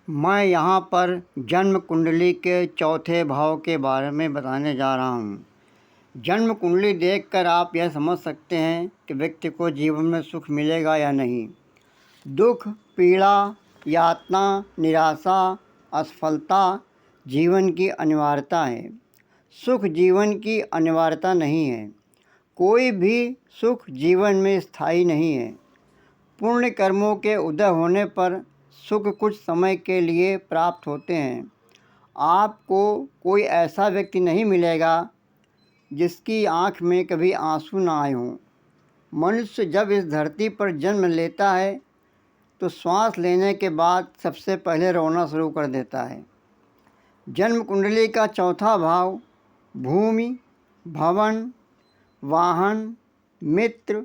मैं यहाँ पर जन्म कुंडली के चौथे भाव के बारे में बताने जा रहा हूँ। जन्म कुंडली देखकर आप यह समझ सकते हैं कि व्यक्ति को जीवन में सुख मिलेगा या नहीं। दुख, पीड़ा, यातना, निराशा, असफलता जीवन की अनिवार्यता है। सुख जीवन की अनिवार्यता नहीं है। कोई भी सुख जीवन में स्थायी नहीं है। पुण्य कर्मों के उदय होने पर सुख कुछ समय के लिए प्राप्त होते हैं। आपको कोई ऐसा व्यक्ति नहीं मिलेगा जिसकी आँख में कभी आंसू ना आए हों। मनुष्य जब इस धरती पर जन्म लेता है तो श्वास लेने के बाद सबसे पहले रोना शुरू कर देता है। जन्म कुंडली का चौथा भाव भूमि, भवन, वाहन, मित्र,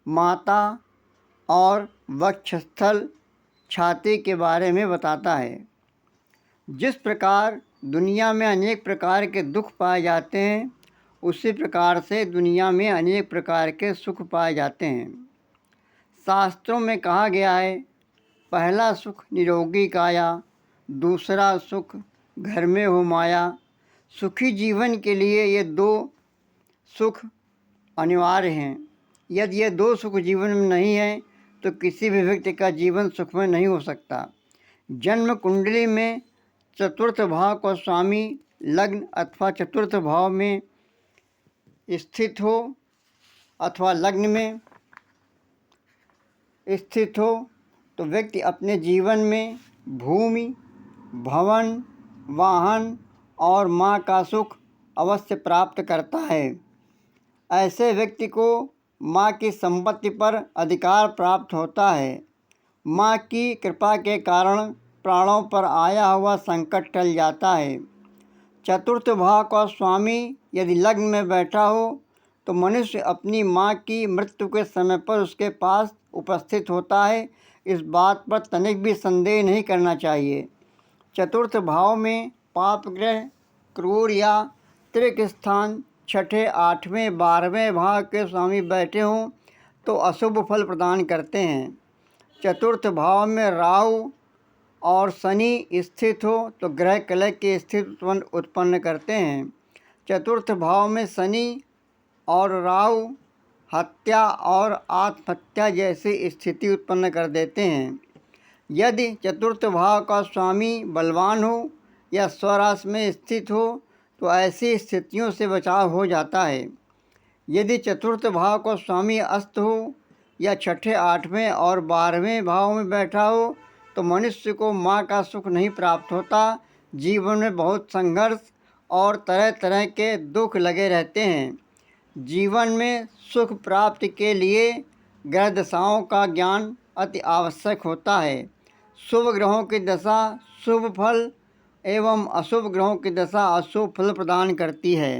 माता और वक्षस्थल, छाती के बारे में बताता है। जिस प्रकार दुनिया में अनेक प्रकार के दुख पाए जाते हैं, उसी प्रकार से दुनिया में अनेक प्रकार के सुख पाए जाते हैं। शास्त्रों में कहा गया है, पहला सुख निरोगी काया, दूसरा सुख घर में हो माया। सुखी जीवन के लिए ये दो सुख अनिवार्य हैं। यदि ये दो सुख जीवन में नहीं है तो किसी भी व्यक्ति का जीवन सुखमय नहीं हो सकता। जन्म कुंडली में चतुर्थ भाव का स्वामी लग्न अथवा चतुर्थ भाव में स्थित हो अथवा लग्न में स्थित हो तो व्यक्ति अपने जीवन में भूमि, भवन, वाहन और माँ का सुख अवश्य प्राप्त करता है। ऐसे व्यक्ति को माँ की संपत्ति पर अधिकार प्राप्त होता है। माँ की कृपा के कारण प्राणों पर आया हुआ संकट टल जाता है। चतुर्थ भाव का स्वामी यदि लग्न में बैठा हो तो मनुष्य अपनी माँ की मृत्यु के समय पर उसके पास उपस्थित होता है। इस बात पर तनिक भी संदेह नहीं करना चाहिए। चतुर्थ भाव में पाप ग्रह, क्रूर या त्रिक स्थान, छठे, आठवें, 12वें भाव के स्वामी बैठे हों तो अशुभ फल प्रदान करते हैं। चतुर्थ भाव में राहु और शनि स्थित हो तो ग्रह कलह की स्थिति उत्पन्न करते हैं। चतुर्थ भाव में शनि और राहु हत्या और आत्महत्या जैसी स्थिति उत्पन्न कर देते हैं। यदि चतुर्थ भाव का स्वामी बलवान हो या स्वराशि में स्थित हो तो ऐसी स्थितियों से बचाव हो जाता है। यदि चतुर्थ भाव का स्वामी अस्त हो या छठे, 8वें और 12वें भाव में बैठा हो तो मनुष्य को माँ का सुख नहीं प्राप्त होता। जीवन में बहुत संघर्ष और तरह तरह के दुख लगे रहते हैं। जीवन में सुख प्राप्ति के लिए ग्रह दशाओं का ज्ञान अति आवश्यक होता है। शुभ ग्रहों की दशा शुभ फल एवं अशुभ ग्रहों की दशा अशुभ फल प्रदान करती है।